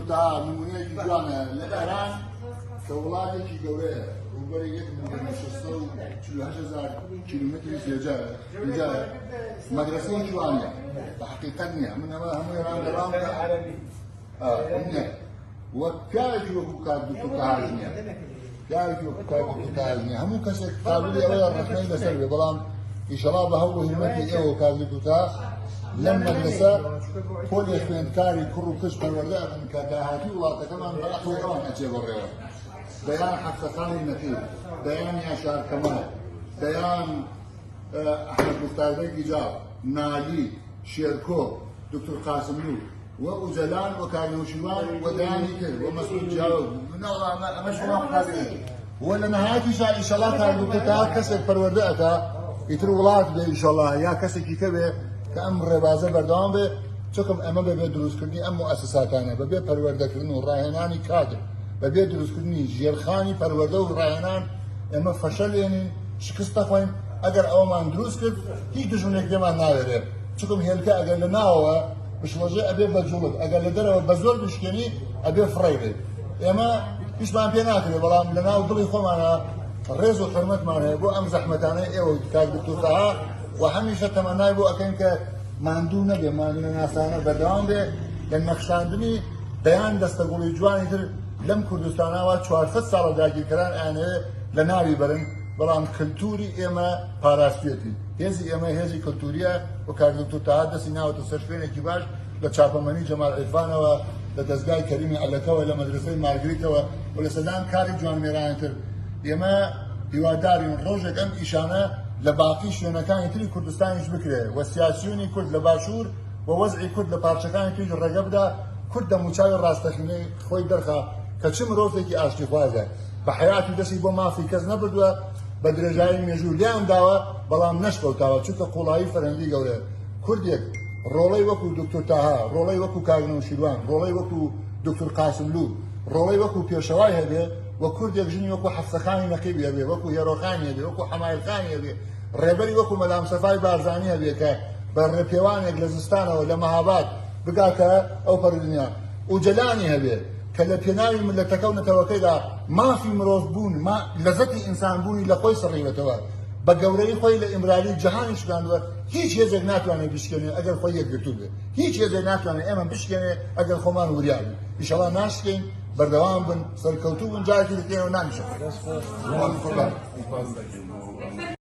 تا نمونەیەکی جوانە لە ئێران کە وڵاتێکی گەورەیە ڕووبەری 1,648,000 کیلومتری زێجارە مەدرسەیەکی وانە بە حەقیقەت نییە من ئەمە هەموو ئێران دەڕام نییە وە پیاوێکی وەکو کار دکتۆر تاهاژ نییە پیاوێکی وەکو کار دکتۆر تاهاژ نییە هەموو کەسێک قابلی ئەوەیە ڕەخنەی لەسەر بێ بەڵام ئیشەڵا بە هەوڵ و هیممەتی ئێوە کار دکتۆر لەم مەدرسە پۆلی خوێندکاری کوڕ و کچ پەروەردە ئەبن کە داهاتی وڵاتەکەمان بە ئەقڵەوەمان ئەچێ بەڕێوە بەیان حەفسەخانی نەقیب بەیان یاشار کەمال بەیان ئەحمەد مختاربەی جاب نالی شێرکۆ دکتۆر قاسملو و ئوجەلان و کارنەوشیوان و دایانی کرد و مەسعود جاوب ئەمە شما قابلێت و لە نەهایەتیشا ئیشەڵا کار دکتۆر کەسێک پەروەردە ئەکا ئیتر وڵات بێ ئیشەڵا یا کەسێکی کە بێ کە ئەم ڕێبازە بەردەوام بێ چۆکم ئەمە بەبێ دروستکردنی ئەم موئەسساسانە بەبێ پەروەردەکردن و ڕاهێنانی کادر بەبێ دروستکردنی ژێرخانی پەروەردە و ڕاهێنان ئێمە فەشەلێنین شکست دەخۆین ئەگەر ئەوەمان دروست کرد هیچ دژمنێک لێمان ناوێرێ چۆکم هێلکە ئەگەر لە ناوەوە بشڵەژێ ئەبێ بەجوڵت ئەگەر لە دەرەوە بە زۆر بشکێنی ئەبێ فڕی بێت ئێمە هیچمان پێ ناکرێت بەڵام لە ناو دڵی خۆمانە ڕێز و حرمەتمان هەیە بۆ ئەم زەحمەتانەی ئێوە کار دکتۆرتەها و هەمیشە تەمەنای بۆ ئەەکەین کە ماندوو نەبێ ماندوو ناسانە بەردەوام بێ لە نەخشاندنی بەیان دەستەگوڵی جوانی تر لەم کوردستانەوە 400 ساڵە داگیرکەران ئەیانەوێ لە ناوی بەرن بەڵام کللتوری ئێمە پاراستێتی هێزی ئێمە هێزی کللتوریە و کاردکتۆرتەها دەستی ناوەتە سەر شوێنێکی باش لە چاپەمەنی جەمال عیرفانەوە لە دەستگای کەریمی عەلەکەوە لە مەدرسەی مارگریتەوە و لە سەدان کاری جوانمێرانتر ئێمە هیوادارین ڕۆژێک ئەم ئیشانە لە باقی شوێنەکانی تری کوردستانیش بکرێ و سیاسیونی کورد لە باشوور و وەزعی کورد لە پارچەکانی تریش ڕێگە بدە کورد دەموچاوی ڕاستەقینەی خۆی دەرخا کە چ مرۆڤێکی ئاشتیخوازە بە حەیاتی دەستی بۆ مافی کەس نەبردووە بە درێژایی مێژوو لیان داوە بەڵام نەشکەوتاوە چونکە قوڵایی فەرەنگی گەورەیە کوردێک ڕۆڵەی وەکو دکتۆر تاها ڕۆڵەی وەکو کاگنەوشیروان ڕۆڵەی وەکو دکتۆر قاسملو ڕۆڵەی وەکو پێشەوای هەبێ و کوردێک ژنی وەکو حەفسەخانی نەقیبی هەبێ وەکو هێرۆخانی هەبێ وەکو حەمایلخانی هەبێ ڕێبەری وەکو مەدام سەفای بارزانی هەبێ کە بە ڕێپێوانێک لە زستانەوە لە مەهاباد بگاتە ئەو پەرودنیا ئوجەلانی هەبێ کە لە پێناوی ملەتەکە و نەتەوەکەیدا مافی مرۆڤ بوون لەزەتی ئینسان بوونی لە خۆی سڕیوەتەوە بە گەورەی خۆی لە ئیمرالی جەهانی شکاندووە هیچ هێزێک ناتوانێت بشکێنێ ئەگەر خۆی یەکگرتوو بێ هیچ هێزێک ناتوانێت ئێمە بشکێنێ ئەگەر خۆمان وریابین ئیشەڵا ناشکەین بەردەوام بن سەرکەوتوو بن جارێکی دەکەینەوە نانیشە